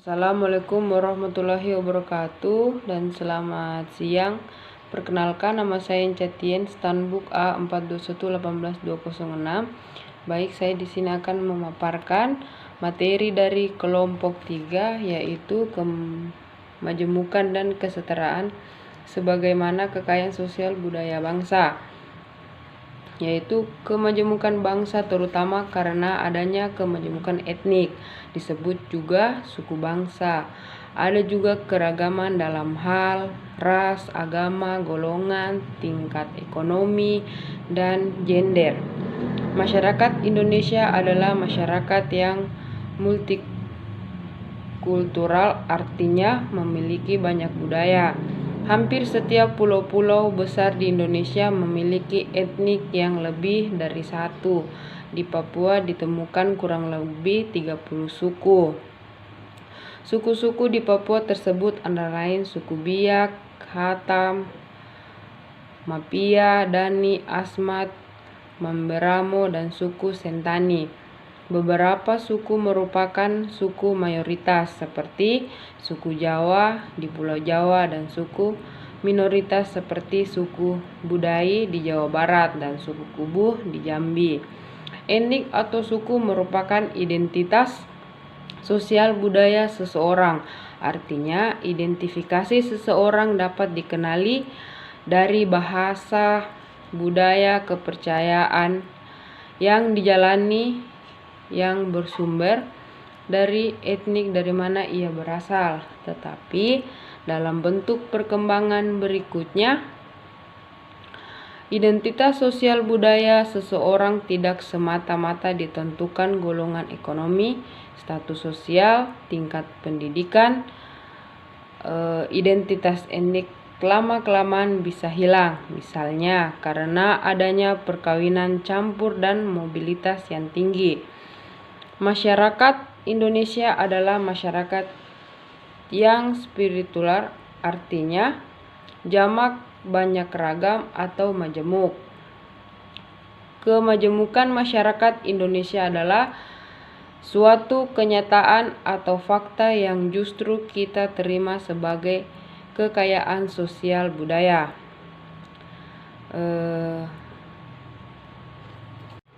Assalamualaikum warahmatullahi wabarakatuh dan selamat siang. Perkenalkan, nama saya Encatien, Stanbook A42181206. Baik, saya di sini akan memaparkan materi dari kelompok 3, yaitu kemajemukan dan kesetaraan sebagaimana kekayaan sosial budaya bangsa, yaitu kemajemukan bangsa terutama karena adanya kemajemukan etnik, disebut juga suku bangsa. Ada juga keragaman dalam hal ras, agama, golongan, tingkat ekonomi, dan gender. Masyarakat Indonesia adalah masyarakat yang multikultural, artinya memiliki banyak budaya. Hampir setiap pulau-pulau besar di Indonesia memiliki etnik yang lebih dari satu. Di Papua ditemukan kurang lebih 30 suku. Suku-suku di Papua tersebut antara lain suku Biak, Hatam, Mapia, Dani, Asmat, Mamberamo, dan suku Sentani. Beberapa suku merupakan suku mayoritas seperti suku Jawa di Pulau Jawa dan suku minoritas seperti suku Budai di Jawa Barat dan suku Kubuh di Jambi. Etnik atau suku merupakan identitas sosial budaya seseorang. Artinya, identifikasi seseorang dapat dikenali dari bahasa, budaya, kepercayaan yang dijalani yang bersumber dari etnik dari mana ia berasal. Tetapi dalam bentuk perkembangan berikutnya, identitas sosial budaya seseorang tidak semata-mata ditentukan golongan ekonomi, status sosial, tingkat pendidikan. Identitas etnik lama-kelamaan bisa hilang, misalnya karena adanya perkawinan campur dan mobilitas yang tinggi. Masyarakat Indonesia adalah masyarakat yang spiritual, artinya jamak banyak ragam atau majemuk. Kemajemukan masyarakat Indonesia adalah suatu kenyataan atau fakta yang justru kita terima sebagai kekayaan sosial budaya.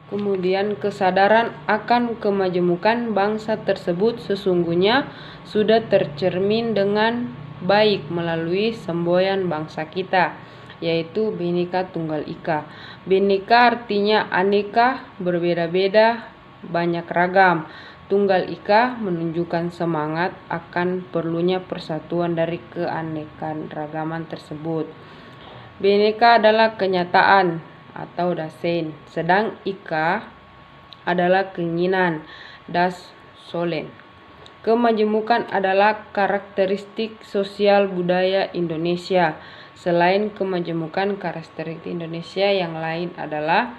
Kemudian kesadaran akan kemajemukan bangsa tersebut sesungguhnya sudah tercermin dengan baik melalui semboyan bangsa kita, yaitu Bhinneka Tunggal Ika. Bhinneka artinya aneka, berbeda-beda, banyak ragam. Tunggal Ika menunjukkan semangat akan perlunya persatuan dari keanekaragaman tersebut. Bhinneka adalah kenyataan atau dasein, sedang Ika adalah keinginan, das solen. Kemajemukan adalah karakteristik sosial budaya Indonesia. Selain kemajemukan, karakteristik Indonesia yang lain adalah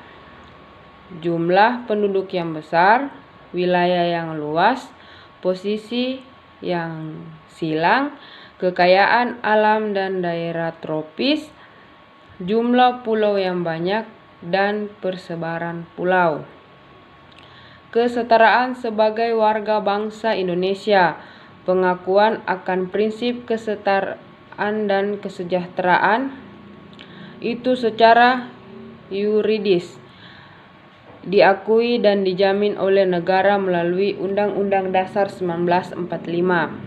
jumlah penduduk yang besar, wilayah yang luas, posisi yang silang, kekayaan alam dan daerah tropis, jumlah pulau yang banyak, dan persebaran pulau. Kesetaraan sebagai warga bangsa Indonesia. Pengakuan akan prinsip kesetaraan dan kesejahteraan itu secara yuridis diakui dan dijamin oleh negara melalui Undang-Undang Dasar 1945.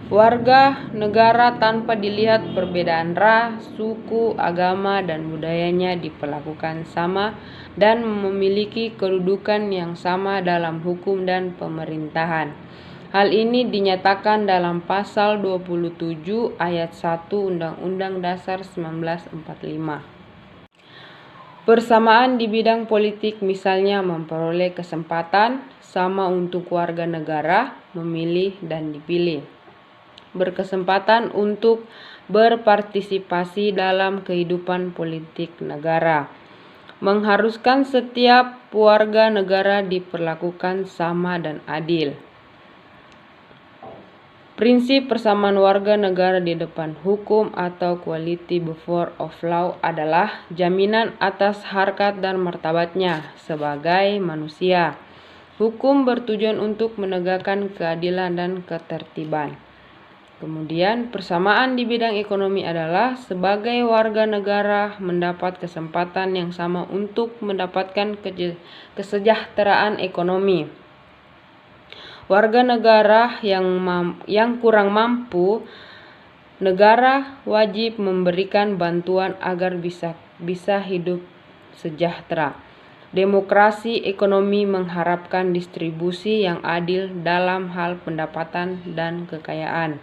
Warga negara tanpa dilihat perbedaan ras, suku, agama, dan budayanya diperlakukan sama dan memiliki kedudukan yang sama dalam hukum dan pemerintahan. Hal ini dinyatakan dalam pasal 27 ayat 1 Undang-Undang Dasar 1945. Persamaan di bidang politik, misalnya memperoleh kesempatan sama untuk warga negara memilih dan dipilih, berkesempatan untuk berpartisipasi dalam kehidupan politik negara, mengharuskan setiap warga negara diperlakukan sama dan adil. Prinsip persamaan warga negara di depan hukum atau equality before of law adalah jaminan atas harkat dan martabatnya sebagai manusia. Hukum bertujuan untuk menegakkan keadilan dan ketertiban. Kemudian persamaan di bidang ekonomi adalah sebagai warga negara mendapat kesempatan yang sama untuk mendapatkan kesejahteraan ekonomi. Warga negara yang kurang mampu, negara wajib memberikan bantuan agar bisa hidup sejahtera. Demokrasi ekonomi mengharapkan distribusi yang adil dalam hal pendapatan dan kekayaan.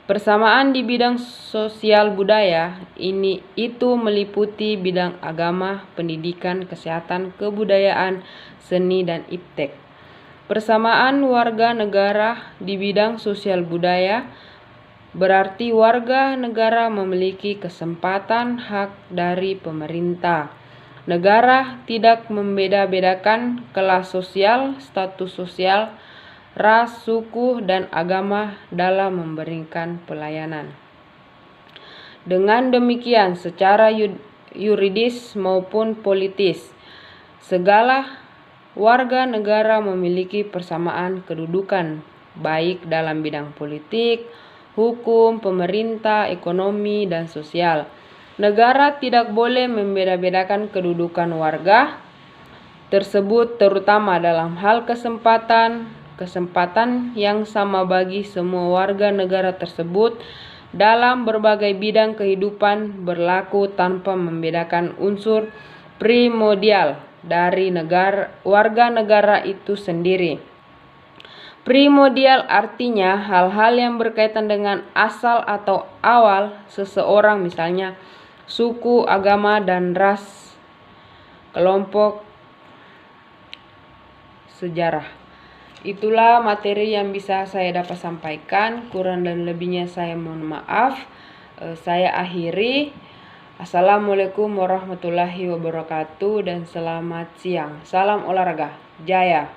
Persamaan di bidang sosial budaya itu meliputi bidang agama, pendidikan, kesehatan, kebudayaan, seni, dan iptek. Persamaan warga negara di bidang sosial budaya berarti warga negara memiliki kesempatan hak dari pemerintah. Negara tidak membeda-bedakan kelas sosial, status sosial, ras, suku, dan agama dalam memberikan pelayanan. Dengan demikian, secara yuridis maupun politis, segala warga negara memiliki persamaan kedudukan, baik dalam bidang politik, hukum, pemerintah, ekonomi, dan sosial. Negara tidak boleh membeda-bedakan kedudukan warga tersebut, terutama dalam hal kesempatan yang sama bagi semua warga negara tersebut dalam berbagai bidang kehidupan berlaku tanpa membedakan unsur primordial dari warga negara itu sendiri. Primordial artinya hal-hal yang berkaitan dengan asal atau awal seseorang, misalnya suku, agama, dan ras, kelompok, sejarah. Itulah materi yang bisa saya dapat sampaikan. Kurang dan lebihnya saya mohon maaf. Saya akhiri. Assalamualaikum warahmatullahi wabarakatuh dan selamat siang. Salam olahraga. Jaya.